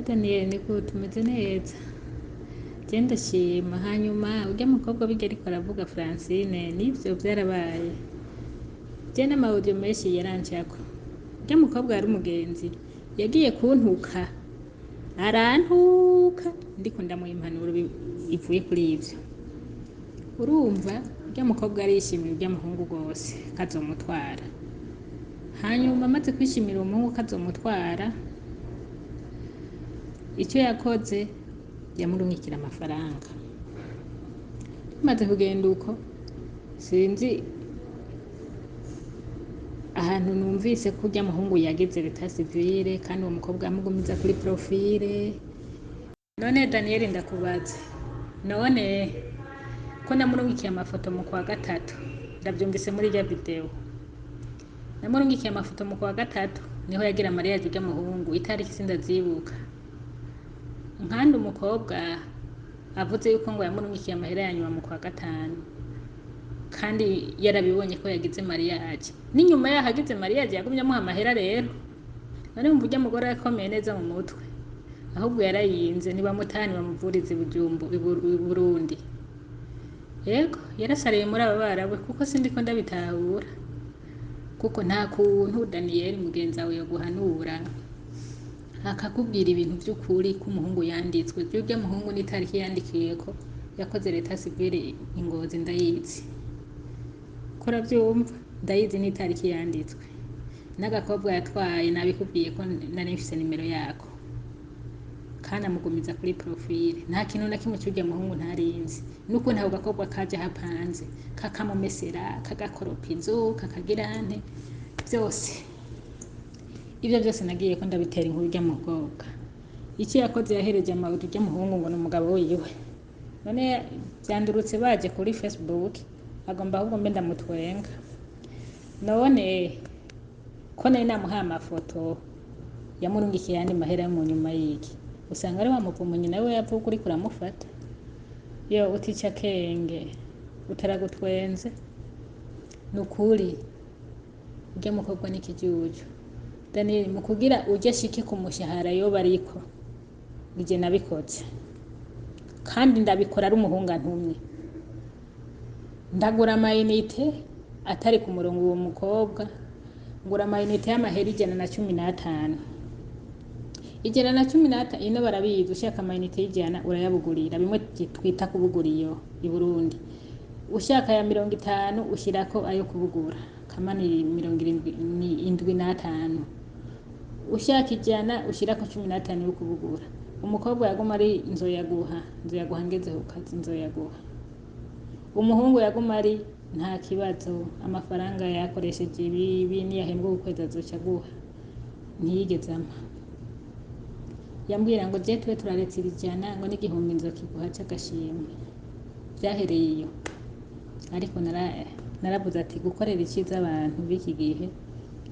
Daniel niko tumeze neza genda shima hanyuma ujya mukobwa bijya ariko aravuga Francine nivyo byarabaye je n'amaudio menshi yaranshako ujya mukobwa ari umugenzi yagiye kuntuka arantuka ndiko ndamuha impanuro ivuye kuri ivyo urumva ujya mukobwa arishimira ujya muhungu gose kazomutwara hanyuma amaze kwishimira umuhungu kazomutwara icyo yakoze yamurungikira amafaranga maze kugenda uko sinzi ahantu numvise ko ujya muhungu yagize leta civile kandi uwo mukobwa amugumiza kuri profile. None Daniel ndakubaze none ko namurungikiye amafoto mu kwa gatatu ndabyumvise muri ya video namurungikiye amafoto mu kwa gatatu niho yagira mariage ujya muhungu itariki sindazibuka nkandi umukobwa avuze yuko ngo yamurungikiye amahera yanyuma mu kwa gatanu kandi yarabibonye ko yagize mariage n'inyuma yahagize mariage yagumye amuha amahera rero none mvuge mugore akomeye neza mu mutwe ahubwo yarayinze ntibamutani bamuvurize ibujumbu Burundi yego yarasariye muri aba barawe kuko sindiko ndabitahura kuko nta kuntu Daniel mugenzi wawe yo guhanura akakubwira ibintu by'ukuri ko umuhungu yanditswe by'ujya muhungu n'itariki yandikiye ko yakoze leta civile ingozi ndayizi kora byumva ndayizi n'itariki yanditswe n'agakobwa yatwaye nabikubwiye ko nari mfise nimero yako kana mugumiza kuri profile nta kintu na kimwe cy'ujya muhungu ntarinzi nuko ntaho gakobwa kaje hapanze kakamumesera kagakoropizo kakagirante byose ibyo byose nagiye ko ndabitera inkuru ujya mukobwa iki yakoze yahereje amaudio ujya muhungu ngo n'umugabo wiwe none byandurutse baje kuri Facebook agomba ahubwo mbe ndamutwenga none ko nari namuha amafoto yamurungikiye yandi mahera mu nyuma y'iki usanga ari wamuvumunyi nawe yavuga uri kuramufata yo utica kenge utaragutwenze nukuri ujya mukobwa n'ikijuju Daniel mukugira ujya shike ku mushahara yo bariko bije nabikoze kandi ndabikora ari umuhunga ntumye ndagura amayinite atari ku murongo uwo mukobwa ngura amayinite y'amahera 115 115 ino barabizi ushaka amayinite y'ijana urayabugurira bimwe twita kubuguriyo i Burundi ushaka ya 50 ushirako ayo kubugura kamani 75 ushaka ijana ushirako 15 yo kubugura umukobwa yaguma ari nzoyaguha ngeze ukazi nzoyaguha umuhungu yaguma ari nta kibazo amafaranga yakoresheje ibi ni yahembwe ukwezi azoca guha ntiyigezama yambwira ngo je twe turaretse ijana ngo n'igihumbi nzokiguha cy'agashimwe byahereye iyo ariko naravuze ati gukorera icyiza abantu biki gihe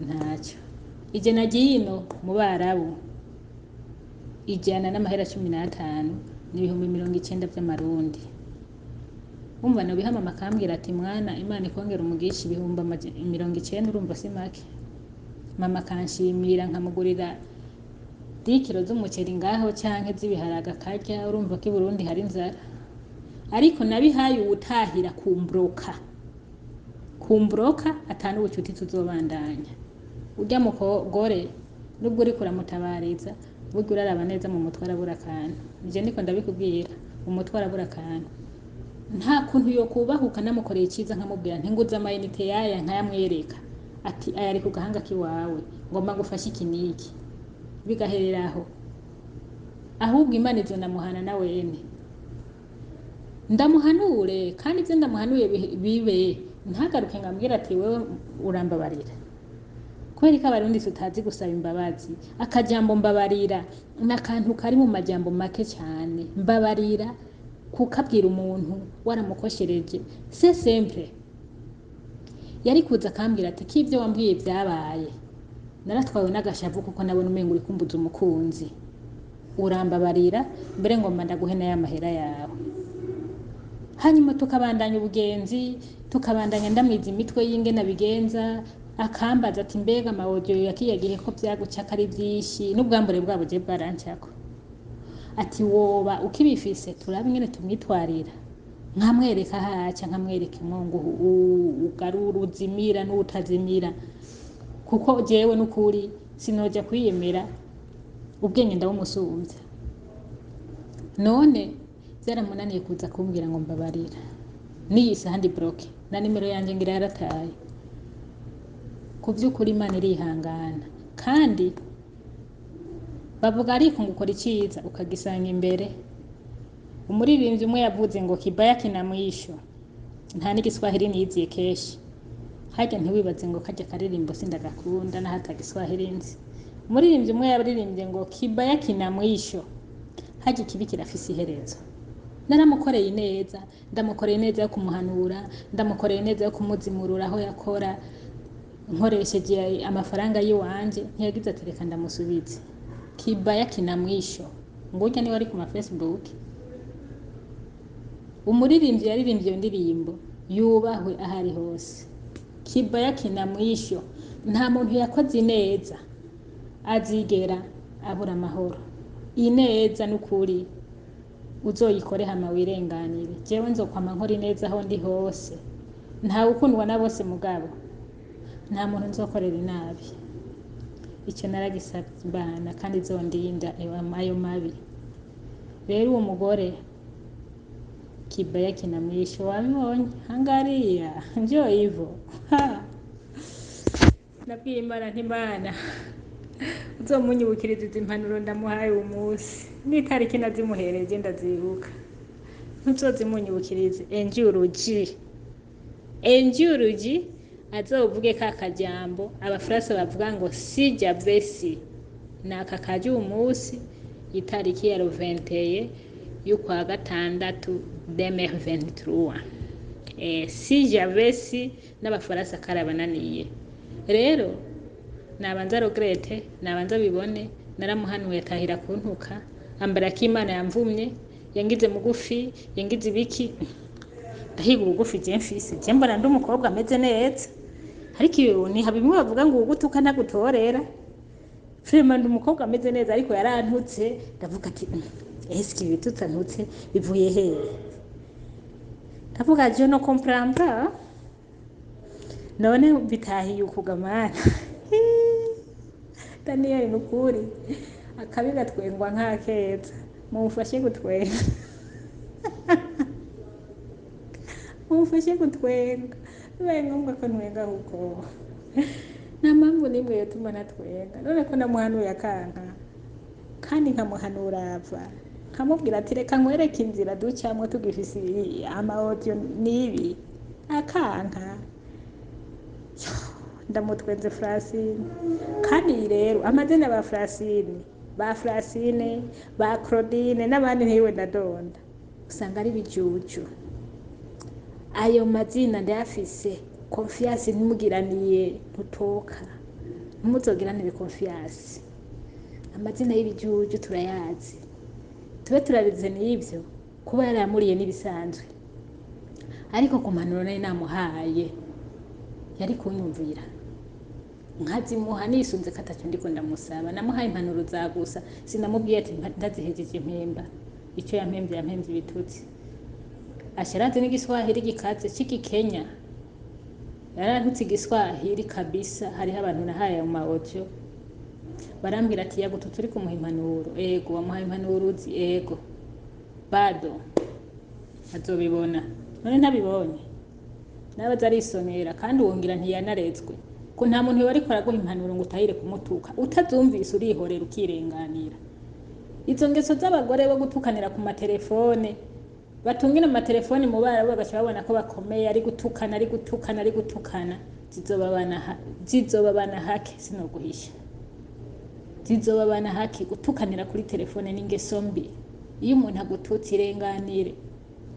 ntacyo ije nagiye ino mu barabu ijana n'amahera 15 n'ibihumbi 90 by'amarundi umva no bihama makambwira ati mwana Imana ikongera umugisha ibihumbi 90 urumva si make mama kanshimira nkamugurira 10 kilo z'umuceri ngaho cyanke z'ibiharaga karya urumva ko i Burundi hari inzara ariko nabihaye ubutahira kumbroka atanu ubucuti tuzobandanya ujya mukogore nubwo uri kuramutabariza buryo uraraba neza mu mutwara burakantu nje ndiko ndabikubwira umutwara burakantu nta kuntu yo kubahuka namukoreye icyiza nkamubwira ntinguza amayinite yaya nkayamwereka ati aya ari ku gahanga kiwawe ngomba gufasha ikiniki bigahereraho ahubwo Imana izo namuhana na wene ndamuhanure kandi ibyo ndamuhanuye bibe ntagaruke ngambwira ati wewe urambabarira kubera ko abarundi tutazi gusaba imbabazi akajambo mbabarira nakantu kari mu majambo make cyane mbabarira kukabwira umuntu waramukoshereje c'est simple yari kuza akambwira ati k'ibyo wambwiye byabaye naratwawe n'agashavu kuko nabona umengo uri kumbuza umukunzi urambabarira mbere ngomba ndaguhe na y'amahera yawe hanyuma tukabandanya ubugenzi tukabandanya ndamwiza imitwe y'inge nabigenza akambaza ati mbega amawodiyo yakiyagiye ko byagucaka ari byinshi n'ubwambure bwabo je bwarancyako ati woba ukibifise turabe ingene tumwitwarira, nkamwereka haca nkamwereka impungu ugarura uzimira n'utazimira, kuko jewe n'ukuri sinoja kwiyemera ubwenge ndabumusumbya. None byaramunaniye kuza kumbwira ngo mbabarira, n'iyi saha ndi bloke na nimero yanjye ngira yarataye. Ku by'ukuri Imana irihangana, kandi bavuga ariko ngo ukora icyiza ukagisanga imbere. Umuririmbyi umwe yavuze ngo kibaya kinamwisho, nta n'igiswahili niyiziye keshi, hajya ntiwibaze ngo kajya karirimbo sindagakunda na hata giswahili nzi. Umuririmbyi umwe yaririmbye ngo kibaya kinamwisho, hajya ikibi kirafise iherezo. Naramukoreye neza, ndamukoreye neza yo kumuhanura, ndamukoreye neza yo kumuzimurura aho yakora, nkoresheje amafaranga yiwanje, ntiyagize ati reka ndamusubize. Kibaya kinamwisho, ngujya niwe ari ku ma Facebook. Umuririmbyi yaririmbye iyo ndirimbo yubahwe ahari hose. Kibaya kinamwisho, nta muntu yakoze neza azigera abura amahoro. Ineza n'ukuri uzoyikore hama wirenganire. Jewe nzokwama nkora ineza aho ndi hose, nta ukundwa na bose mugabo nta muntu nzokorera inabi. Icyo naragisabye Imana kandi izondinda ayo mabi. Rero uwo mugore kibaya kinamwisho wabibonye hangariya njyo hivyo. Nabwiye Imana nti Mana uzomunyibukiriza impanuro ndamuhaye umunsi, n'itariki nazimuhereje ndazibuka, ntuzozimunyibukirize enjuruji azovuge ka kajambo abafrase bavuga ngo sija vesi, naka kaje umunsi itariki ya 21 y'ukwa gatandatu 2023. Sija vesi n'abafaransa karabananiye. Rero nabanza regrete, nabanza bibone, naramuhanuye atahira kuntuka, ambara ko Imana yamvumye, yangize mugufi, yangize ibiki. Ndahiga ubugufi je mfise, je mbona ndi umukobwa ameze neza, ariko iyo ni habimwe bavuga ngo ugutuka ntagutorera. Firma ndi umukobwa ameze neza, ariko yarantutse, ndavuga ati eski bitutsa ntutse bivuye he? Ndavuga je no comprendre. None bitahiye ukugamana. Daniel nukuri akabi gatwengwa nk'akeza, mumufashe gutwenga. Mumufashe gutwenga, bibaye ngombwa ko ntwenga huko, nta mpamvu nimwe yotuma natwenga. None ko namuhanuye akanka, kandi nkamuhanura ava, nkamubwira ati reka nkwereke inzira ducamwo tugifise amaudio nibi, akanka. Ndamutwenze Francine. Kandi rero amazina ba Francine, ba Claudine n'abandi ntiwe ndadonda, usanga ari bijuju. Ayo mazina ndayafise, confiance ntimugiraniye ntutoka, ntimuzogiranire confiance. Amazina y'ibijuju turayazi, tube turabize n'ibyo kuba yaramuriye n'ibisanzwe, ariko ku mpanuro nari namuhaye yari kunyumvira, nkazimuha nisunze katacyo ndiko ndamusaba. Namuhaye impanuro zagusa, sinamubwiye ati ndazihejeje impemba. Icyo yampembye ibitutsi. Asharaze n'igiswahili gikaze cy'Ikenya, yarantutse igiswahili kabisa. Hariho abantu nahaye mu audio barambwira ati yagututse uri kumuha impanuro. Ego wamuhaye impanuro uzi, ego bado azobibona. None ntabibonye nabaza arisonera, kandi wongira ntiyanarezwe ko nta muntu wari koraguha impanuro ngo utahire kumutuka, utazumvise urihorera ukirenganira. Izo ngeso z'abagore bo gutukanira ku matelefone, batungina amatelefoni mu bara bagaca babona ko bakomeye, ari gutukana, zizobabana hake, sinoguhisha. Zizobabana hake. Gutukanira kuri telefone n'ingeso mbi. Iyo umuntu agututse irenganire.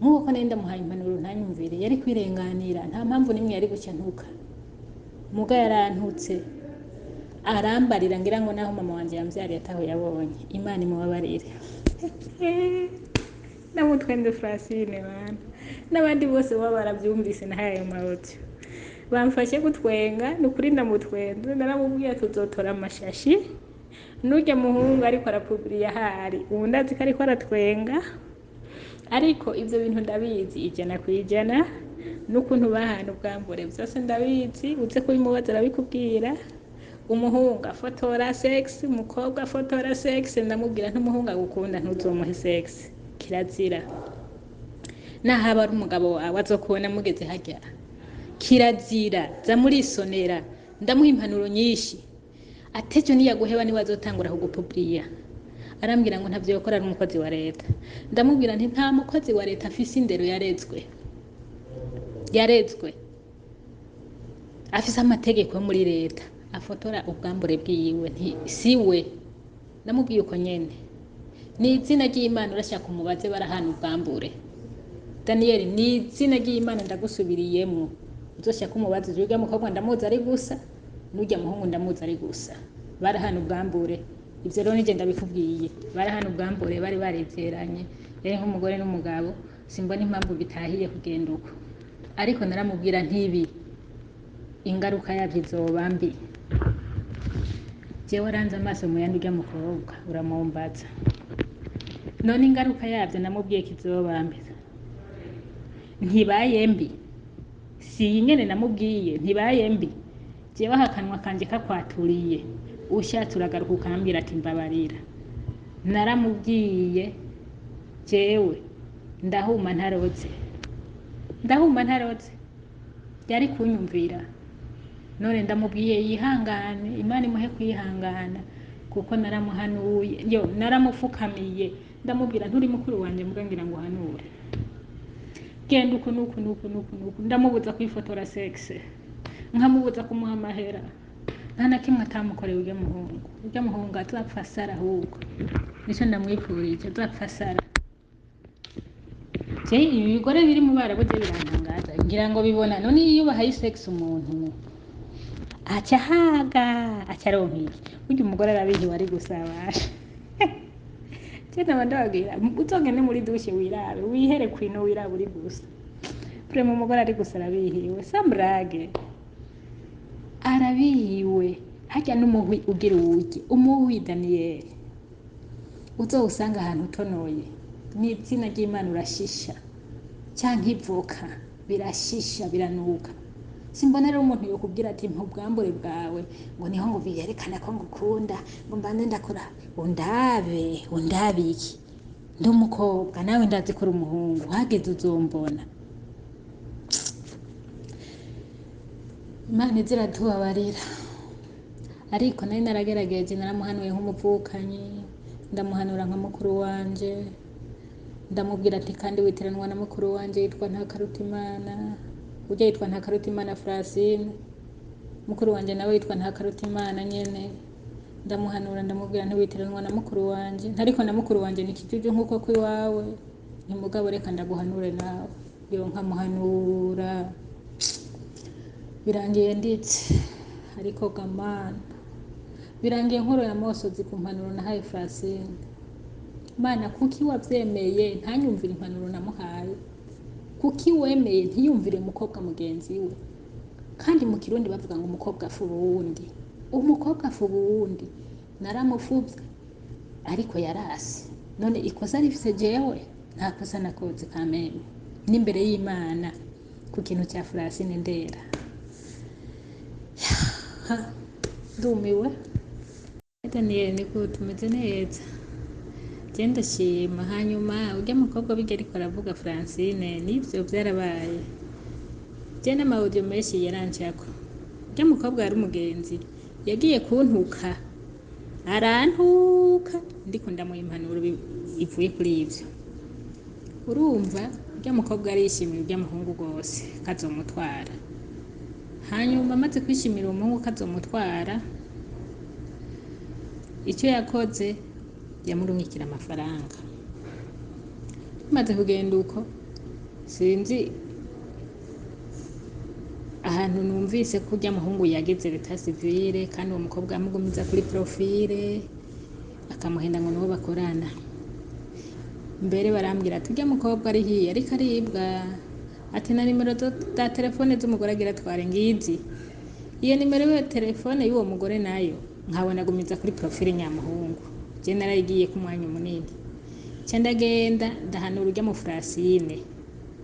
Nk'uko nenda muhaye impanuro ntanyumvire, yari kwirenganira, nta mpamvu nimwe yari gucya ntuka. Muga yarantutse arambarira, ngira ngo naho mama wanje yamvyariye ataho yabonye. Imana imubabarire. Namutwende Francine bana n'abandi bose baba barabyumvise nahaye amaudio bamfashe gutwenga, nukuri ndamutwende. Naramubwiye tuzotora amashashi nurya muhungu ariko arapuburiya hari ubu ndazi ko ariko aratwenga, ariko ivyo bintu ndabizi ijana kwijana, n'ukuntu bahana ubwambure vyose ndabizi, uze kubimubaza arabikubwira. Umuhungu afotora sex, umukobwa afotora sex, ndamubwira ntumuhungu agukunda ntuzomuhe sex, kirazira. Nahaba ari umugabo wawe azokubona mugeze harya, kirazira, za murisonera, ndamuha impanuro nyinshi. Atejo niyaguheba niwe azotangura kugupuburiya. Arambwira ngo ntavyo yokora ari umukozi wa leta. Ndamubwira nti nta mukozi wa leta afise indero yarezwe, afise amategeko muri leta, afotora ubwambure bwiwe, nti siwe. Ndamubwiye uko nyene, ni izina ry'Imana urashaka umubaze barahana ubwambure. Daniel, ni izina ry'Imana ndagusubiriyemwo, uzoshaka umubaze urya mukobwa ndamuzi ari gusa, nurya muhungu ndamuzi ari gusa, barahana ubwambure. Ivyo rero nije ndabikubwiye, barahana ubwambure, bari barezeranye, yari nk'umugore n'umugabo, simbona impamvu bitahiye kugenda uko. Ariko naramubwira ntibi, ingaruka yavyo izoba mbi. Jewe waranze amaso mu yandi urya mukobwa uramumbaza, none ingaruka yavyo namubwiye kizoba mbi. Ntibaye mbi, si nyene namubwiye ntibaye mbi. Jewe akanwa kanje kakwaturiye, ushatse uragaruka ukambwira ati mbabarira. Naramubwiye jewe ndahuma ntaroze, yari kunyumvira. None ndamubwiye yihangane, Imana imuhe kwihangana, kuko naramuhanuye, naramufukamiye, ndamubwira nturi mukuru wanje mugangira ngo uhanure, genda uku nuku, ndamubuza kwifotora sex, nkamubuza kumuha amahera, nta na kimwe atamukorewe urya muhungu azapfa asara. Ahubwo nico ndamwipfurije, azapfa asara. Ibigore biri mu Barabu je birantangaza, ngira ngo bibona. None iyo bahaye sex umuntu aca haga, aca aronka iki? Burya umugore arabihiwe ari gusabasha. Tena ndababwira uzogende muri dushe wirabe, wihere kwino wirabe uri gusa. Prema umugore ari gusa arabihiwe, sambrage arabihiwe. Harya n'umuhwi ugira uwugi, umuhwi Daniel uzowusanga ahantu utonoye, ni izina ry'Imana urashisha, canke ivoka birashisha biranuka. Simbona rero umuntu yokubwira ati mpubwambure bwawe ngo niho ngo biyerekana ko ngukunda, ngo mbane ndakora. Undabe iki? Ndi umukobwa nawe ndazi ko uri umuhungu, hageze uzombona. Imana iziratubabarira. Ariko nari naragerageje, naramuhanuye nk'umuvukanyi, ndamuhanura nka mukuru wanje, ndamubwira ati kandi witiranwa na mukuru wanje yitwa Ntakarutimana. Ujya yitwa Ntakarutimana Francine, mukuru wanje nawe yitwa Ntakarutimana nyene. Ndamuhanura ndamubwira ntiwitiranwa na mukuru wanje, ariko na mukuru wanje ni kijuju nkuko kwiwawe, ntimugabo reka ndaguhanure nawe. Yo nkamuhanura, birangiye nditse, ariko gamana birangiye nkoro ya mosozi ku mpanuro nahaye Francine. Mana, kuki wavyemeye ntanyumvira impanuro namuhaye? Kuki wemeye ntiyumvire mukobwa mugenzi we? Kandi mu Kirundi bavuga ngo umukobwa afu uwundi, umukobwa afu uwundi. Naramufuvye ariko yarasi. None ikosa rifise jewe? Nta kosa nakoze kameme, n'imbere y'Imana ku kintu cya Francine ndera. Ndumiwe. Daniel, niko tumeze neza, je ndashima. Hanyuma urya mukobwa bijya ariko aravuga Francine, nivyo vyarabaye. Je n'amaudio menshi yaranshako. Urya mukobwa yari umugenzi, yagiye kuntuka, arantuka, ndiko ndamuha impanuro ivuye kuri ivyo. Urumva urya mukobwa arishimiye urya muhungu gose kazomutwara. Hanyuma amaze kwishimira umuhungu kazomutwara, icyo yakoze yamurungikira amafaranga. Maze kugenda uko, sinzi ahantu numvise ko urya muhungu yageze leta civile, kandi uwo mukobwa amugumiza kuri profile, akamuhenda ngo nibo bakorana. Mbere barambwira ati urya mukobwa ari hiye ariko aribwa, ati na nimero za telefone z'umugore agira tware ngizi. Iyo nimero ya telefone y'uwo mugore nayo nkabona gumiza kuri profile nyamuhungu je naragiye ku mwanya munini cya ndagenda ndahanura urya mu Francine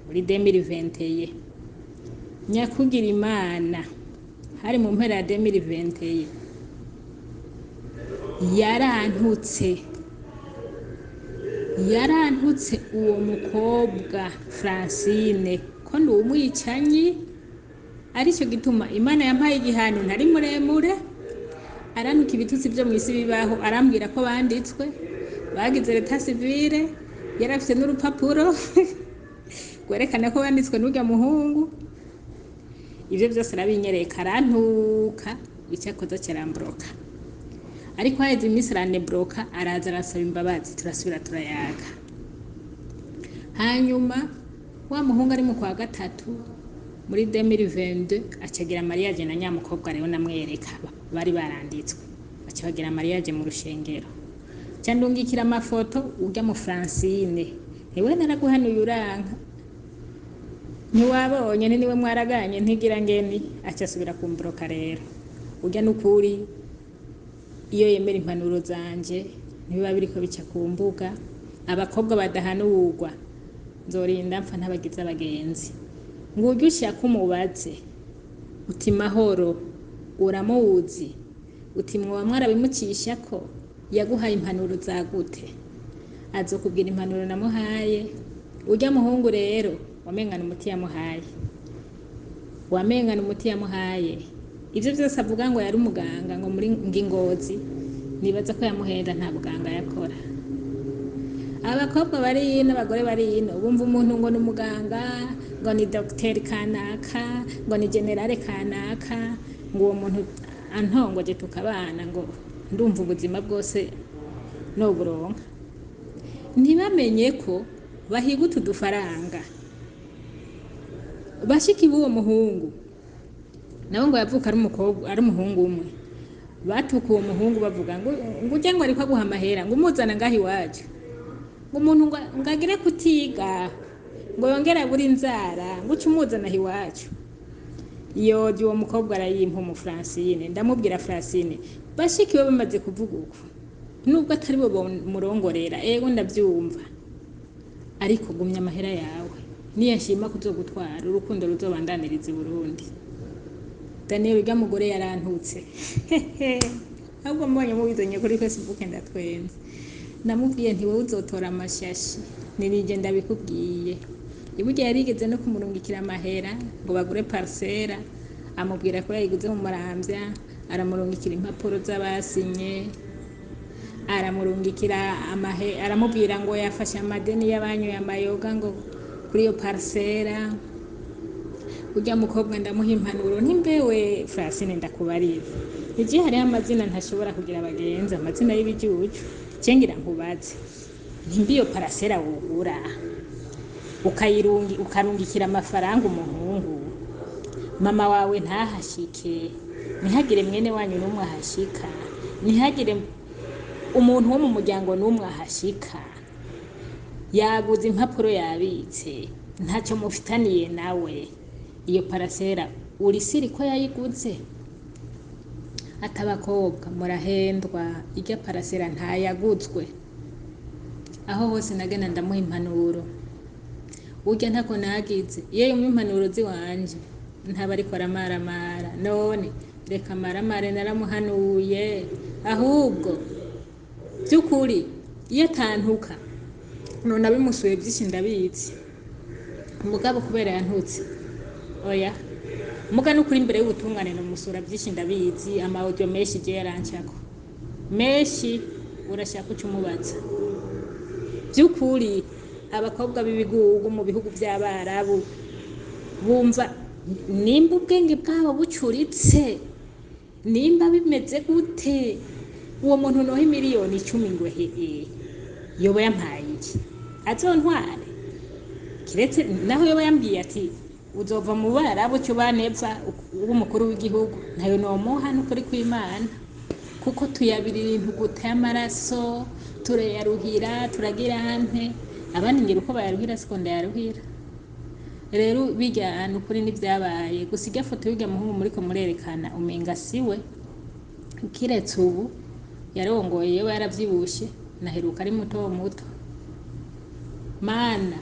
muri 2021 nyakugira imana hari mu mpera ya 2021 yarantutse uwo mukobwa Francine ko ndi umwicanyi, aricyo gituma imana yampaye igihano ntari muremure, arantuka ibitutsi byo mu isi bibaho, arambwira ko banditswe bagize leta civile, yarafite n'urupapuro gwerekana ko banditswe n'urya muhungu. Ivyo byose arabinyereka, arantuka icyakoze cyarambroka, ariko haheze iminsi aranebroka, araza arasaba imbabazi, turasubira turayaga. Hanyuma wa muhungu ari mu kwa gatatu muri 2022 acagira mariage na nyamukobwa rero namwereka bari baranditswe, acagira mariage mu rushengero, cyandungikira amafoto urya mu Francine, niwe naraguhanuye uranka, ntiwabonye niwe mwaraganye ntigira ngeni, acasubira kumbroka. Rero urya n'ukuri iyo yemera impanuro zanje ntibiba biriko bica ku mbuga. Abakobwa badahanurwa nzorinda mpfa ntabagize abagenzi. Ngurya ushaka umubaze uti mahoro uramuzi, uti mwoba mwarabimucisha ko yaguhaye impanuro zagute, azokubwira impanuro namuhaye. Urya muhungu rero wamengana umuti yamuhaye, ivyo byose avuga ngo yari umuganga ngo muri Ngozi, nibaza ko yamuhenda, nta buganga yakora. Abakobwa bari ino, abagore bari ino, bumva umuntu ngo ni umuganga, ngo ni docteur kanaka, ngo ni generale kanaka, ngo uwo muntu antongoje tukabana, ngo ndumva ubuzima bwose no buronka. Ntibamenye ko bahiga utudufaranga. Bashiki b'uwo muhungu nabo ngo yavuka ari umuhungu umwe, batuka uwo muhungu bavuga ngo ujya ngo ariko aguha amahera ngo umuzana ngaho iwacu, ngo umuntu ngo agire kutiga ngo yongera buri inzara ngo uce umuzana iwacu. Yoje uwo mukobwa arayimpa mu Francine, ndamubwira Francine bashiki we bamaze kuvuga uko, nubwo atari bo murongorera, ego ndabyumva, ariko gumya amahera yawe, niyashima kuzogutwara urukundo ruzobandaniriza i Burundi. Daniel urya mugore yarantutse ahubwo mbonye mubizanye kuri Facebook ndatwenze, namubwiye nti wowe uzotora amashashi, nirije ndabikubwiye. Iburyo yarigeze no kumurungikira amahera ngo bagure parcela, amubwira ko yayiguze mu Maramvya, aramurungikira impapuro z'abasinye, aramurungikira aramubwira ngo yafashe amadeni y'abanyoye amayoga ngo kuri iyo parcela. Urya mukobwa ndamuha impanuro, ntimbewe Francine ndakubarira, igihe hariho amazina ntashobora kugira abagenzi, amazina y'ibijuju, cengira nkubaze ntimbi iyo parcela wugura ukarungikira amafaranga umuhungu, mama wawe ntahashike, ntihagire mwene wanyu n'umwe ahashika, ntihagire umuntu wo mu muryango n'umwe ahashika, yaguze impapuro yabitse, ntacyo mufitaniye nawe, iyo parcela urisiri ko yayiguze. Atabakobwa murahendwa, irya parcela ntayaguzwe. Aho hose nagenda ndamuha impanuro, urya ntako nagize, iyo yumva impanuro ziwanje ntaba ariko aramaramara. None reka maramare, naramuhanuye, ahubwo by'ukuri iyo atantuka none abimusuye byinshi ndabizi, umugabo kubera yantutse oya muga n'ukuri imbere y'ubutungane no musura byinshi ndabizi. Amaudio menshi je yarancyako menshi, urashaka ucumubaza by'ukuri. Abakobwa b'ibigugu mu bihugu by'Abarabu bumva nimba ubwenge bwabo bucuritse, nimba bimeze gute, uwo muntu noho imiriyoni 10 ngo hehe yoba yampaye iki, azontware? Kiretse naho yoba yambwiye ati uzova mu Barabu cyo baneva umukuru w'igihugu, ntayo nomuha n'ukuri kw'Imana, kuko tuyabirira ibintu gutaya amaraso, turayaruhira, turagira ante, abandi ngira uko bayaruhira siko ndayaruhira. Rero bijyana ukuri n'ibyabaye, gusiga foto y'urya muhungu muri ko murerekana umenga siwe, kiretse ubu yarongoye iyo yaravyibushe naheruka ari muto muto mana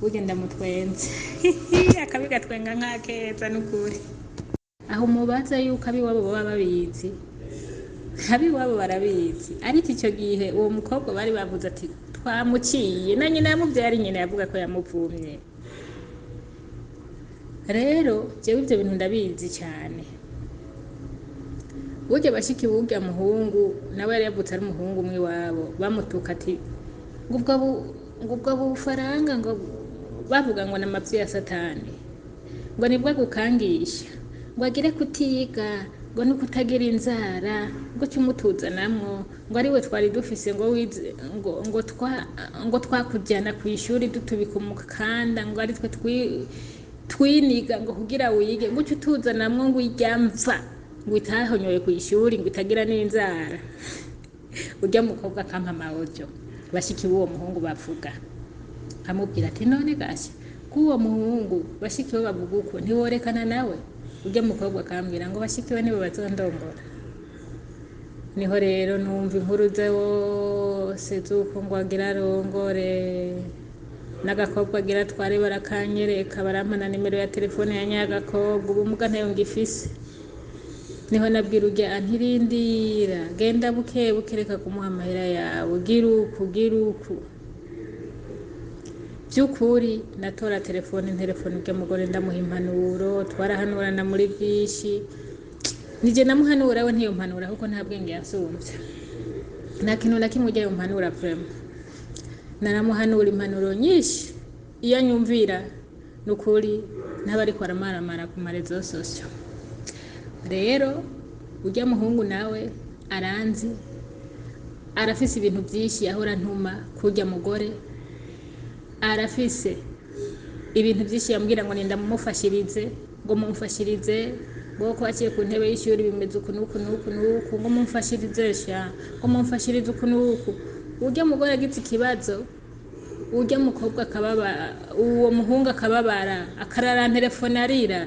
ugenda mutwenze akabi gatwenga nk'akeza n'ukuri aho mubaza yuko abiwabo baba babizi abiwabo barabizi ariko icyo gihe uwo mukobwa bari bavuze ati twamuciye na nyina yamubyara nyina yavuga ko yamuvumye rero jewe ibyo bintu ndabizi cyane burya bashiki burya muhungu nawe yari yavutse ari umuhungu umwe wabo bamutuka ati ngubwo bufaranga ngo bavuga ngo n'amavyi ya satani ngo nibwo gukangisha ngo agire kutiga ngo nukutagira inzara ngo cyumutuzanamwo ngo ariwe twari dufise ngo twakujyana ku ishuri dutubika umukanda ngo ari twe twiniga ngo kugira wige ngo cyutuzanamwo ngo iryamva ngo itahonyoye ku ishuri ngo itagira n'inzara urya mukobwa akampa amaojo bashiki b'uwo muhungu bavuga amubwira ati none gasha k'uwo muhungu bashiki bo bavuga uko ntiworekana nawe urya mukobwa akambwira ngo bashiki we nibo bazondombora niho rero numva inkuru ze wose z'uko ngo agira arongore n'agakobwa agira twari barakanyereka barampana nimero ya telefone ya nyagakobwa ubumuga ntayo ngifise niho nabwira urya antirindira genda buke reka kumuha amahera yawe gira uku by'ukuri natora telefone urya mugore ndamuha impanuro twarahanurana muri byinshi nije namuhanura we ntiyompanura kuko nta bwenge yasumvye nta kintu na kimwe ujya yompanura vraiment naramuhanura impanuro nyinshi iyo anyumvira nukuri ntabariko aramaramara ku marezo sosio rero urya muhungu nawe aranzi arafise ibintu byinshi yahora ntuma kurya mugore arafise ibintu byinshi yambwira ngo ninda mumufashirize ngo mumfashirize ngo kwaciye ku ntebe y'ishuri bimeze uku nuku ngo mumfashirize ngo mumfashirize uku nuku urya mugore agize ikibazo urya mukobwa uwo muhungu akababara akarara telefone arira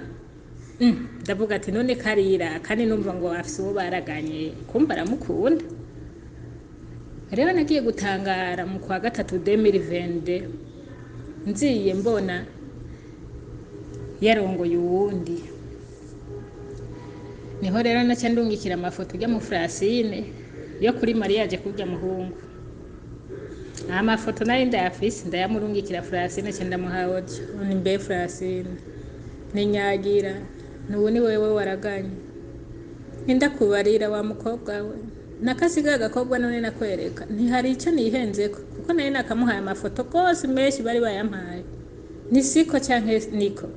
ndavuga ati none karira kandi numva ngo afise uwo baraganye kumva aramukunda rero nagiye gutangara mu kwa gatatu 2022 nziye mbona yarongoye uwundi niho rero naca ndungikira amafoto ujya mu Francine yo kuri mariage kurya muhungu amafoto nari ndayafise ndayamurungikira Francine cyane ndamuhawe ni mbe Francine ninyagira nubu ni wewe waraganye ndakubarira wa mukobwa we nakasiga agakobwa none nakwereka ntihari icyo nihenzeko kuko naye nakamuhaye amafoto kose menshi bari bayampaye ni siko cyanke niko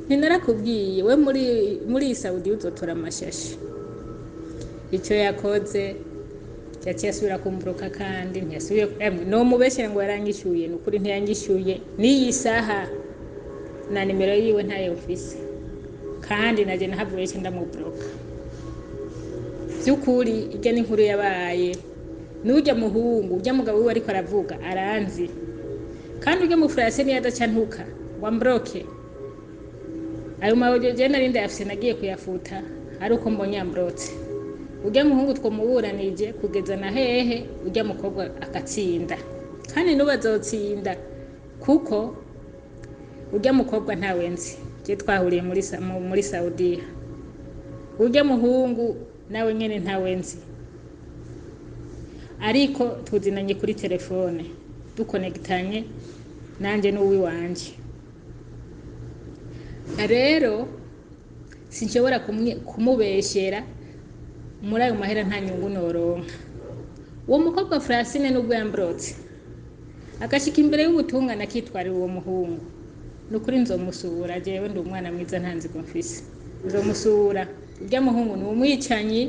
ninarakubwiye we muri Saudi uzotora amashashi icyo yakoze yaciye asubira kumburuka kandi ntiyasubiye no mubeshere ngo yarangishuye nukuri ntiyangishuye niyi saha na nimero yiwe ntayo ofisi kandi naje nahavuye cyenda mu bloka byukuri ijya n'inkuru yabaye n'ujya muhungu ujya mugabo we ariko aravuga aranzi kandi ujya mu Francine yadacantuka wa mbroke ayo mawoje je narinde afise nagiye kuyafuta ari uko mbonye ambrotse ujya muhungu twomuburanije kugeza na hehe ujya mukobwa agatsinda kandi nubazotsinda kuko ujya mukobwa ntawenzi je twahuriye muri Saudi ujya muhungu nawe nyene ntawenzi ariko tuzinanye kuri telefone dukonegitanye nanje n'uwi wanje rero sinshobora kumubeshera muri ayo mahera nta nyungu noronka uwo mukobwa Francine n'ubwo yambrotse agashika imbere y'ubutungane akitwarira uwo muhungu nukuri nzomusura jewe ndi umwana mwiza ntanzi ko mfise nzomusura urya muhungu ni umwicanyi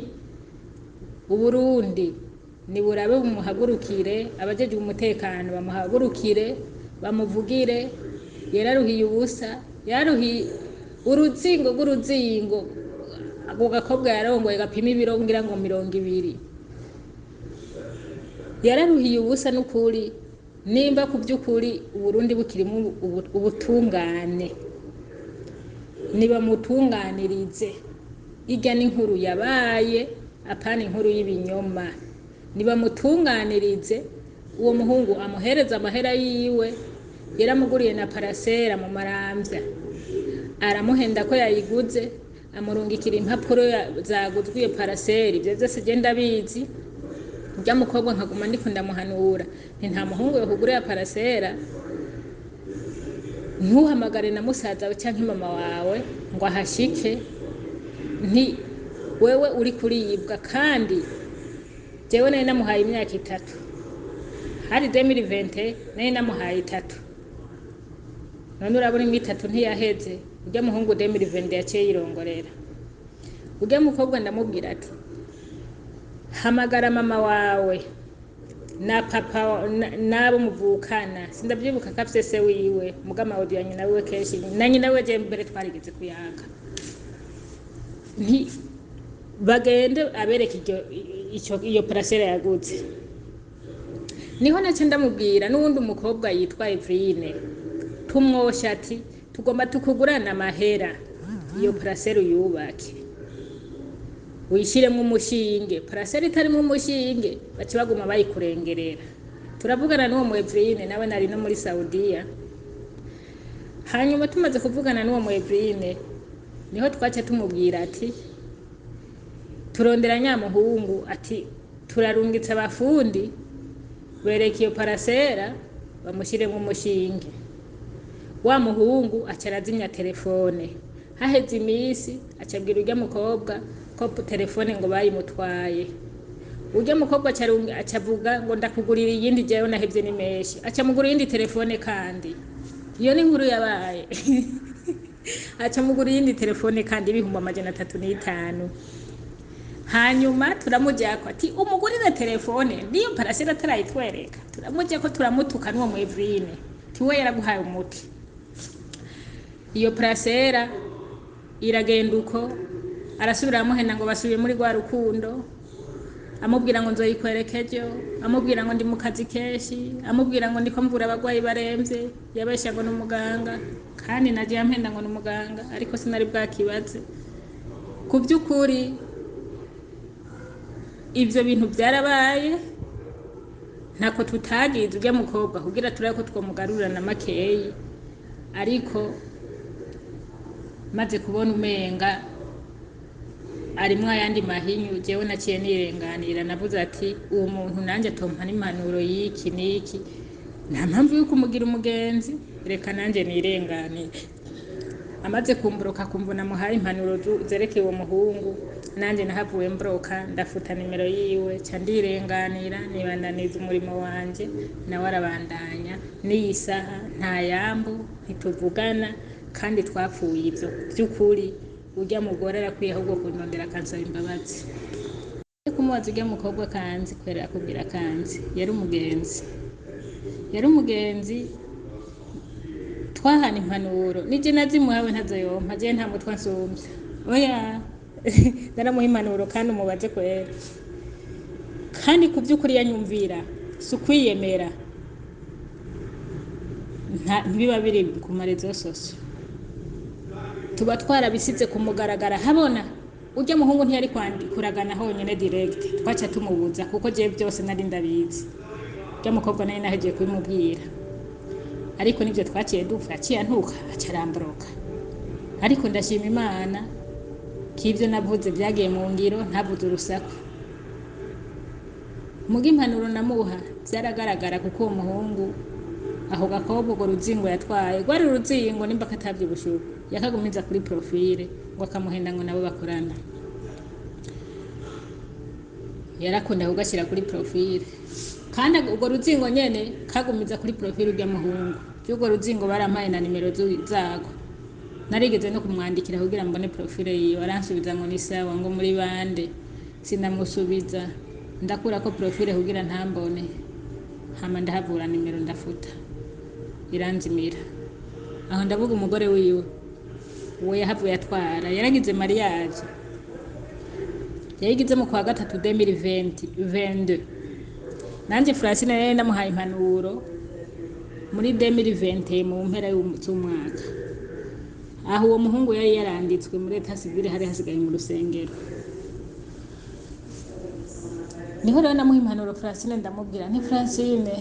Uburundi ni burabe bumuhagurukire abajeje umutekano bamuhagurukire bamuvugire yararuhiye ubusa yaruhiye uruzingo rw'uruzingo ako gakobwa yarongoye gapima ibiro ngira ngo 200 yararuhiye ubusa n'ukuri nimba ku by'ukuri Uburundi bukirimo ubutungane niba mutunganirize irya n'inkuru yabaye apana inkuru y'ibinyoma. Nibamutunganirize uwo muhungu amuhereza amahera yiwe, yaramuguriye na parasera mu Maramvya, aramuhenda ko yayiguze, amurungikira impapuro zaguzwe iyo parasera. Ibyo byose je ndabizi, urya mukobwa nkaguma ndiko ndamuhanura nti nta muhungu yo kugurira parasera, ntuhamagare na musaza we canke mama wawe ngo ahashike, nti wewe uri kuriyibwa. Kandi jewe nari namuhaye imyaka 3, hari 2020 nari namuhaye 3, none urabona imwe 3 ntiyaheze. Urya muhungu 2020 yaciye yirongorera. Urya mukobwa ndamubwira ati hamagara mama wawe na papa nabo muvukana, sindavyibuka kafise se wiwe mugama audio nyina wiwe kenshi na nyina we je mbere twarigeze kuyaga, nti bagende abereke iyo parasera yaguze. Niho nace ndamubwira n'uwundi umukobwa yitwa Evrine, tumwosha ati tugomba tukugurana amahera iyo parasera uyubake, wishiremwo umushinge. Parasera itarimo umushinge baci baguma bayikurengerera. Turavugana n'uwo mu Evrine, nawe nari no muri Saudiya. Hanyuma tumaze kuvugana n'uwo mu Evrine, niho twaca tumubwira ati turondera nyamuhungu, ati turarungitse abafundi bereka iyo parasera bamushiremwo umushinge. Wa muhungu aca arazimya telefone, haheze imisi acabwira urya mukobwa ko telefone ngo bayimutwaye. Urya mukobwa acavuga ngo ndakugurira iyindi, jewe nahevye ni menshi, acamugura iyindi telefone. Kandi iyo ni inkuru yabaye acamugura iyindi telefone kandi ibihumbi 305. Hanyuma turamujyako ati umugurire telefone niyo parasera atarayitwereka. Turamujyako turamutuka n'uwo mu Evrine, tiwe yaraguhaye umuti. Iyo parasera iragenda uko, arasubira amuhenda ngo basubiye muri rwa rukundo, amubwira ngo nzoyikwerekejo, amubwira ngo ndi mu kazi kenshi, amubwira ngo ndiko mvura abagwayi baremvye, yabesha ngo n'umuganga. Kandi naje yampenda ngo n'umuganga, ariko sinari bwakibaze. Ku by'ukuri ivyo bintu byarabaye, ntako tutagize urya mukobwa kugira turako twomugarurira na makeyi. Ariko maze kubona umenga arimwo ayandi mahinyu, jewe naciye nirenganira. Navuze ati uwo muntu nanje atompa n'impanuro y'iki n'iki, nta mpamvu yo kumugira umugenzi, reka nanje nirenganire. Amaze kumburoka kumvuna muhaye impanuro zerekeye uwo muhungu, nanje nahavuye mbroka, ndafuta nimero yiwe, ca ndirenganira, nibandaniza umurimo wanje, nawe arabandanya. N'iyi saha nta yambu, ntituvugana, kandi twapfuye ivyo. By'ukuri urya mugore arakwiye ahubwo kunondera akansaba imbabazi. Kumubaza urya mukobwa kanzi kwera akubwira kanzi, yari umugenzi twahana impanuro. Nije nazimuhawe ntazoyompa, je nta mutwe nsumvye, oya naramuha impanuro kandi umubaze kwera. Kandi ku by'ukuri yanyumvira, si ukwiyemera, ntibiba biri ku marezo sosio. Tuba twarabisize kumugaragara habona. Urya muhungu ntiyari kuragana honyene direct, twaca tumubuza kuko je byose nari ndabizi. Urya mukobwa naye nahejeje kubimubwira, ariko nivyo twaciye dupfa, aciye antuka acarambroka. Ariko ndashima Imana k'ivyo navuze byagiye mu ngiro, ntavuze urusaku. Muga impanuro namuha byaragaragara kuko uwo muhungu aho gakobwa urwo ruzingo yatwaye rwari uruzingo nimba katavye bushuko, yakagumiza kuri profile ngo akamuhenda ngo nabo bakorana. Yarakunda kugashyira kuri profile, kandi urwo ruzingo nyene kagumiza kuri profile urya muhungu. Urwo ruzingo barampaye na nimero zago, narigeze no kumwandikira kugira mbone profile yiwe, aransubiza ngo ni sawa, ngo muri bande. Sinamusubiza, ndakura ko profile kugira ntambone, hama ndahavura nimero ndafuta, iranzimira. Aho ndavuga umugore wiwe we yahavuye atwara, yaragize mariage, yayigize mu kwa gatatu 2022. Nanje Francine naye ndamuhaye impanuro muri 2020 mu mpera y'umwaka. aho uwo muhungu yari yaranditswe muri leta civile hari hasigaye mu rusengero. Niho rero namuha impanuro Francine, ndamubwira nti Francine,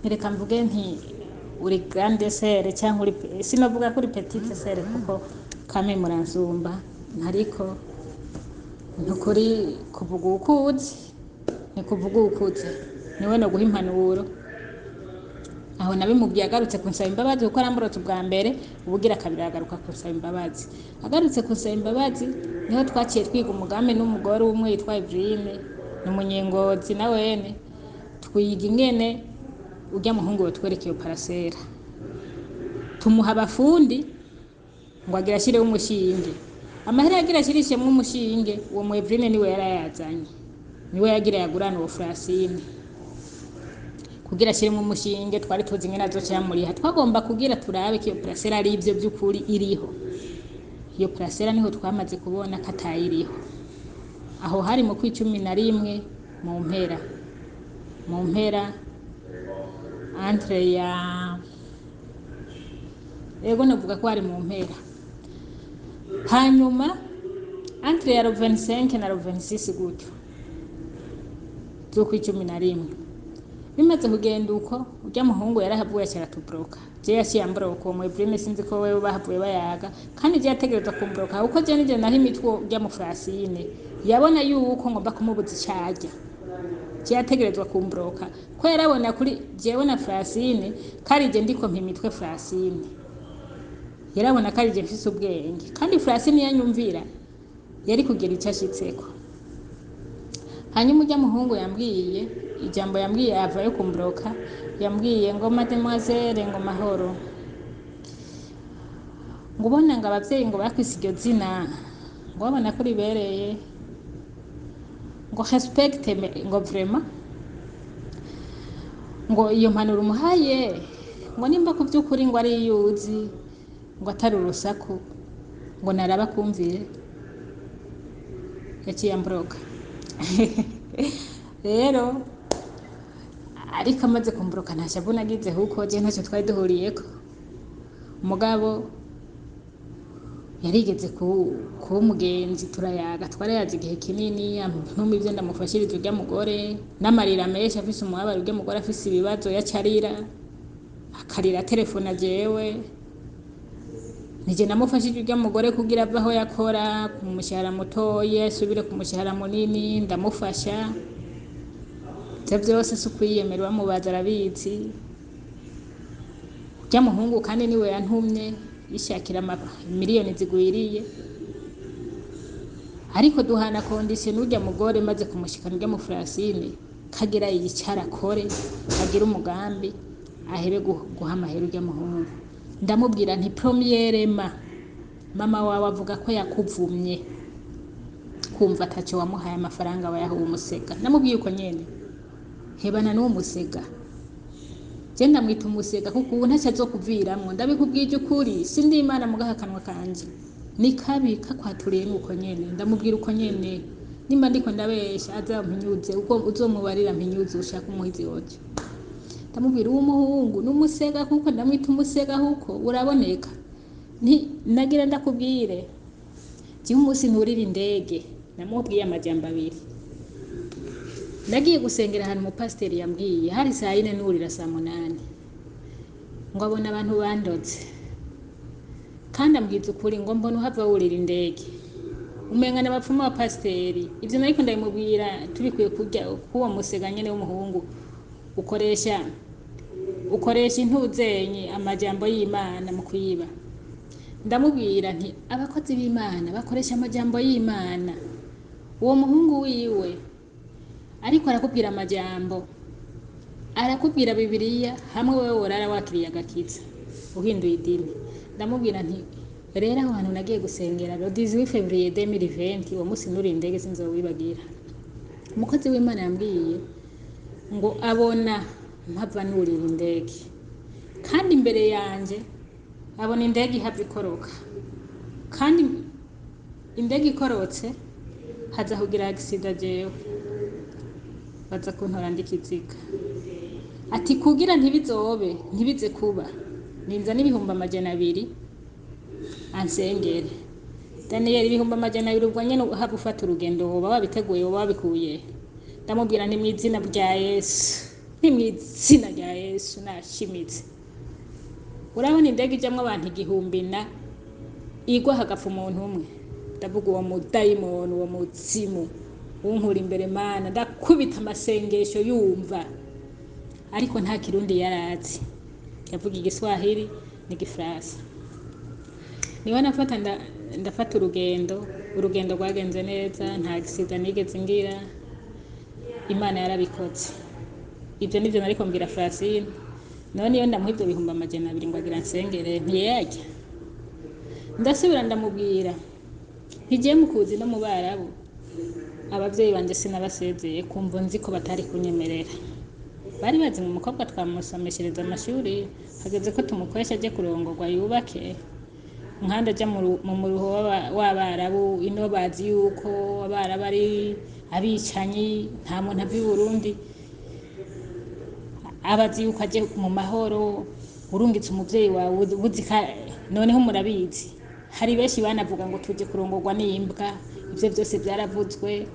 reka mvuge nti uri grande sœur cyangwa uri sinovuga ko uri petite sœur kuko kame muransumba, ariko ntukuri kuvuga ukuzi ni kuvuga ukuze, niwe no guha impanuro. Aho nabimubwiye agarutse kunsaba imbabazi kuko aramburotse ubwa mbere, ubugira kabiri agaruka kunsaba imbabazi. Agarutse kunsaba imbabazi niho twaciye twiga umugambi n'umugore umwe yitwa Eveline, umunyengozi na wene twiga ingene ujya muhungu wotwereka iyo parasera, tumuha abafundi ngo agira ashyireho umushinge. Amahera yagira ashirishemwe umushinge, uwo mu Eveline niwe yarayazanye, niwe yagira yagurana uwo Francine kugira ashiremo umushinge. Twari tuzi ingene azocyamuriha, twagomba kugira turabe ko iyo parasera ari ibyo by'ukuri iriho. Iyo parasera niho twamaze kubona ko atayiriho. Aho hari mu kwa 11 mu mpera entre ya ego navuga ko hari mu mpera, hanyuma entre ya 25 na 26 gutyo zo kwa 11. Bimaze kugenda uko ujya muhungu yarahavuye acyaratuburoka, je yashiyamboroka uwo Eveline sinzi ko wewe bahavuye bayaga, kandi je yategerezwa kumboroka uko je nije naho imitwo ujya mu Francine yabona yuko ngomba kumubuza icyaje. Je yategerezwa kumboroka ko yarabona kuri jewe na Francine kari je ndiko mpimitwe Francine, yarabona kari je mfise ubwenge, kandi Francine yanyumvira yari kugira icashitseko. Hanyuma ujya muhungu yambwiye ijambo, yambwiye avayo kumbroka, yambwiye ngo mademoiselle ngo mahoro, ngo ubona ngo abavyeyi ngo bakwise iryo zina ngo babona ko ribereye, ngo respect ngo vraiment, ngo iyo mpanuro umuhaye ngo nimba ku by'ukuri ngo ari yuzi ngo atari urusaku ngo naraba kumvire. Yaciye ambroka rero ariko amaze kumbroka ntashavu nagize huko je ntacyo twari duhuriyeko. Umugabo yarigeze kuba umugenzi, turayaga, twarayaze igihe kinini, ntumi ibyo ndamufashiriza ujya mugore n'amarira menshi, afise umubabaro ujya mugore afise ibibazo yacarira akarira telefone jewe nije namufashije ujya mugore kugira ava aho yakora ku mushahara mutoye asubire ku mushahara munini, ndamufasha. Ibyo byose si ukwiyemerera, bamubaza arabizi. Ujya muhungu kandi niwe yantumye yishakira imiriyoni zigwiriye, ariko duhana condition ujya mugore maze kumushikana ujya mu Francine kagira yicara kore, kagira umugambi ahebe guha amahera ujya muhungu. Ndamubwira nti premièrement mama wawe avuga ko yakuvumye kumva atacyo wamuhaye amafaranga wayaho umusega. Namubwiye uko nyene hebana n'uwo musega, je ndamwita umusega kuko ubu ntacyo azokuviramwo, ndabikubwije ukuri sindi Imana mugahakanwa kanje ni kabi kakwaturiye nuko nyene. Ndamubwira uko nyene, nimba ndiko ndabesha azampinyuze uko uzomubarira mpinyuze ushaka umuhizi yoje. Ndamubwira uwo muhungu n'umusega kuko ndamwita umusega huko uraboneka. Nagira ndakubwire je umunsi nturira indege, namubwiye amajambo abiri. Nagiye gusengera ahantu mu pasiteri yambwiye hari saa 4 nurira saa 8 ngo abona abantu bandotse, kandi ambwiza ukuri ngo mbona uhava wurira indege umenga n'abapfumu wa pasiteri. Ivyo nariko ndabimubwira tubikwiye kujya kuwo musega nyene w'umuhungu ukoresha intuzenye amajambo y'Imana mu kwiba. Ndamubwira nti abakozi b'Imana bakoresha amajambo y'Imana, uwo muhungu wiwe ariko arakubwira amajambo, arakubwira Bibiliya hamwe wewe worara wakiriye agakiza uhinduye idini. Ndamubwira nti rero aho hantu nagiye gusengera le 18 février 2020 uwo munsi nuri indege sinzowibagira. Umukozi w'Imana yambwiye ngo abona mpava nurira indege, kandi imbere yanje abona indege ihava ikoroka, kandi indege ikorotse haza kugira accident jewe baza kuntora ndikiziga. Ati kugira ntibize kuba ninza n'ibihumbi 200 ansengere. Daniel ibihumbi amajana abiri ubwo nyene haba ufata urugendo woba wabiteguye woba wabikuye. Ndamubwira nti mw'izina rya Yesu, ni mw'izina rya Yesu nashimitse. Urabona indege ijamwo abantu igihumbi na igwa hagapfa umuntu umwe. Ndavuga uwo mudayimoni, uwo muzimu unkura imbere Mana, ndakubita amasengesho yumva, ariko nta kirundi yarazi, yavuga igiswahili n'igifaransa. Niho ndafata urugendo rwagenze neza, nta gisida nigeze ngira, Imana yarabikoze. Ibyo nivyo nariko mbwira Francine. None iyo ndamuha ibyo bihumbi amajana abiri ngo agira nsengere ntiyajya. Ndasubira ndamubwira ntigiye mukuzi no mu Barabu, abavyeyi banje sinabasezeye kumva nzi ko batari kunyemerera. Bari bazi mu mukobwa twamusomeshereza amashuri, hageze ko tumukwesha aje kurongorwa yubake. Nkanda aja mu muruho w'Abarabu, ino bazi yuko Abarabu ari abicanyi, nta muntu ava i Burundi abazi yuko aje mu mahoro, urungitse umuvyeyi wawe buzika. Noneho murabizi hari benshi banavuga ngo tuje kurongorwa n'imbwa, ivyo byose byaravuzwe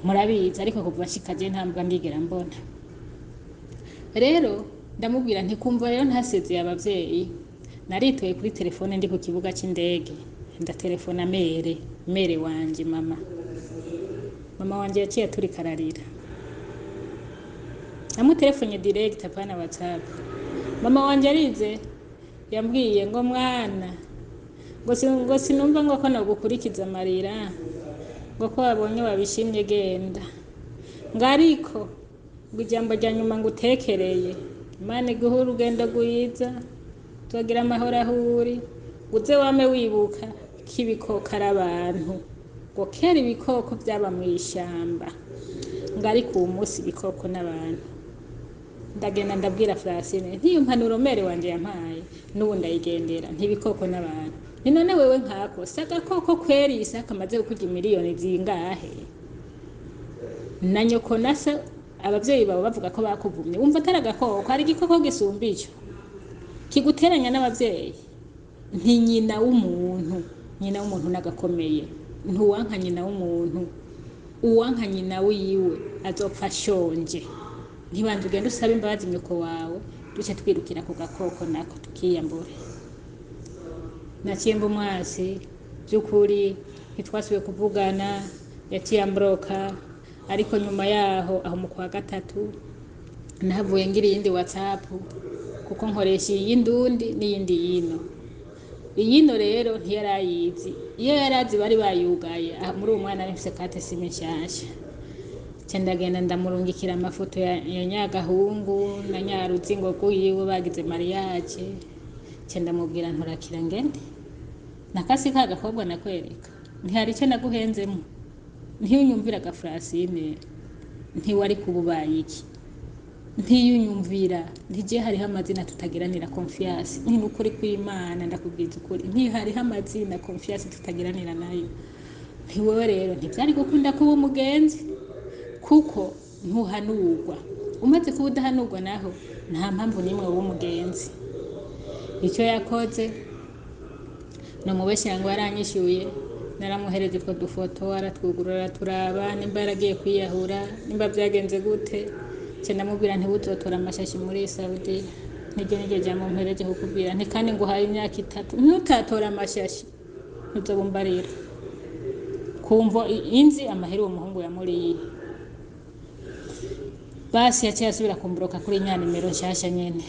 murabizi, ariko kuva nshikaje ntambwa ndigera mbona. Rero ndamubwira nti kumva rero ntasezeye abavyeyi, naritoye kuri telefone ndi ku kibuga c'indege, ndatelefona mere wanje mama wanje yaciye aturika ararira. Namutelefone direct apana WhatsApp. Mama wanje arize yambwiye ngo mwana, ngo sinumva ngo ko nogukurikiza amarira, ngo ko wabonye wabishimye genda, ngo ariko ngo ijambo rya nyuma ngo utekereye, Imana iguhe urugendo rwiza, tugira amahoro ahuri, uze wame wibuka k'ibikoko ari abantu, ngo kera ibikoko byaba mu ishamba, ngo ariko uwo munsi ibikoko n'abantu. Ndagenda ndabwira Francine ntiyo mpanuro mere wanje yampaye, n'ubu ndayigendera, ntibikoko n'abantu. Ni none wewe nkako saka koko kweri isaka amaze kukurya imiriyoni zingahe? Na nyoko nasa abavyeyi babo bavuga ko bakuvumye, umva atari agakoko, ari igikoko gisumba ico kiguteranya n'abavyeyi. Nti nyina w'umuntu nagakomeye, ntuwanka nyina w'umuntu, uwanka nyina wiwe azopfa shonje. Ntibanze ugenda usaba imbabazi nyoko wawe, duce twirukira ku gakoko nako tukiyambure. Naciye mbumwasi by'ukuri, ntitwasubiye kuvugana, yaciye ambroka. Ariko nyuma yaho aho mu kwa gatatu nahavuye ngira iyindi WhatsApp, kuko nkoresha iyi ndundi n'iyindi yino. Iyino rero ntiyarayizi, iyo yarazi bari bayugaye. Muri uwo mwana nifise kate sime nshasha, ndagenda ndamurungikira amafoto ya nyagahungu na nyaruzi ngo kuyiwe bagize mariage. Ndamubwira nturakira ngende nakasi ka gakobwa nakwereka, ntihari icyo naguhenzemo, ntiyunyumvira Francine, ntiwari kububaye iki, ntiyunyumvira. Ntije hariho amazina tutagiranira confiance, ni ukuri kw'Imana ndakubwiza ukuri, ntihariho amazina confiance tutagiranira nayo. Ntiwewe rero ntibyari gukunda kuba umugenzi, kuko ntuhanurwa. Umaze kuba udahanurwa naho nta mpamvu n'imwe w'umugenzi. Icyo yakoze no mubeshya ngo yaranyishyuye, naramuhereje utwo dufoto, aratwugurura turaba nimba yaragiye kwiyahura, nimba byagenze gute. Ndamubwira ntibuzotora amashashi muri Saudi, nige jambo mpereje kukubwira nti kandi nguhaye imyaka 3 ntutatora amashashi ntuzobumbarira. Kumva inzi amahera uwo muhungu yamuriye. Basi yaciye asubira kumbroka kuri nya nimero nshasha nyene.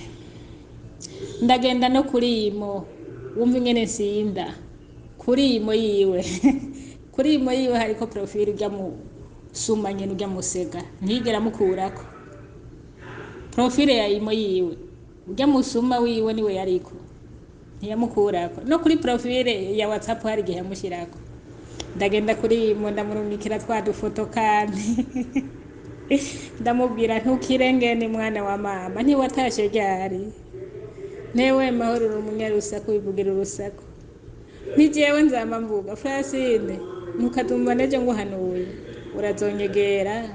Ndagenda no kuri imo, wumva ingene sinda kuri imo yiwe kuri imo yiwe hariko profile ujya mu suma nyene, ujya musega ntigera mukurako profile ya imo yiwe, ujya musuma wiwe niwe yariko ntiyamukurako. No kuri profile ya WhatsApp hari gihe yamushirako. Ndagenda kuri imo ndamurungikira twa dufoto kandi ndamubwira ntukirengene mwana wa mama, ntiwatashe ryari, newe mahoro umunyarusaku wivugira urusaku, nijewe nzama mvuga Francine, ntukadumva neje nguhanuye urazonyegera,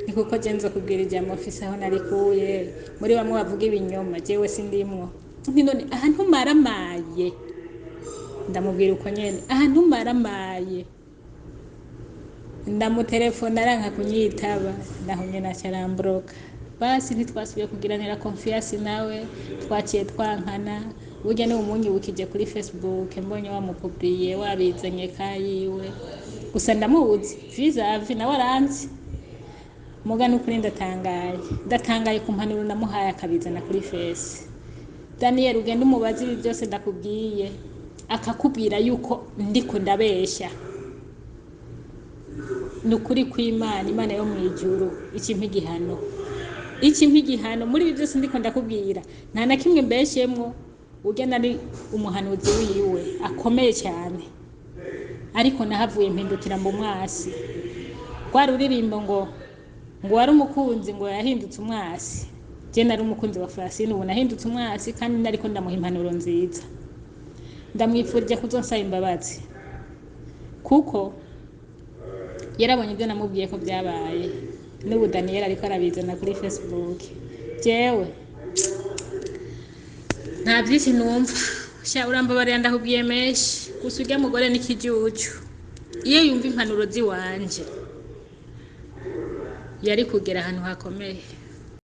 nikuko je nzo kubwira ijambo ofisi aho narikuye, muri bamwe bavuga ibinyoma jewe sindimwo. Nti none ahantu maramaye ndamubwira uko nyene ahantu maramaye ndamutelefona aranka kunyitaba naho nyene acarambroka basi ntitwasubiye kugiranira confiance nawe twaciye twankana burya ni umunyibukije kuri Facebook mbonye wamupubliye wabizanye kayiwe gusa ndamuzi vis-a-vis nawe aranzi mugana ukuri ndatangaye ku mpanuro namuhaye akabizana kuri face. Daniel ugenda umubaza ibi byose ndakubwiye akakubwira yuko ndiko ndabesha nukuri kw'Imana Imana yo mwijuru iki mpigihano muri ibi byose ndiko ndakubwira nta na kimwe mbeshemwo urya nari umuhanuzi wiwe akomeye cyane ariko nahavuye mpindukira mu mwasi kwari uririmbo ngo wari umukunzi ngo yahindutse umwasi je nari umukunzi wa Francine ubu nahindutse umwasi kandi nariko ndamuha impanuro nziza ndamwifurije kuzonsaba imbabazi kuko yarabonye ibyo namubwiye ko byabaye n'ubu Daniel ariko arabizana kuri Facebook jewe nta byinshi numva sha urambabarira ndakubwiye meshi gusa urya mugore n'ikijuju iyo yumva impanuro ziwanje yari kugera ahantu hakomeye.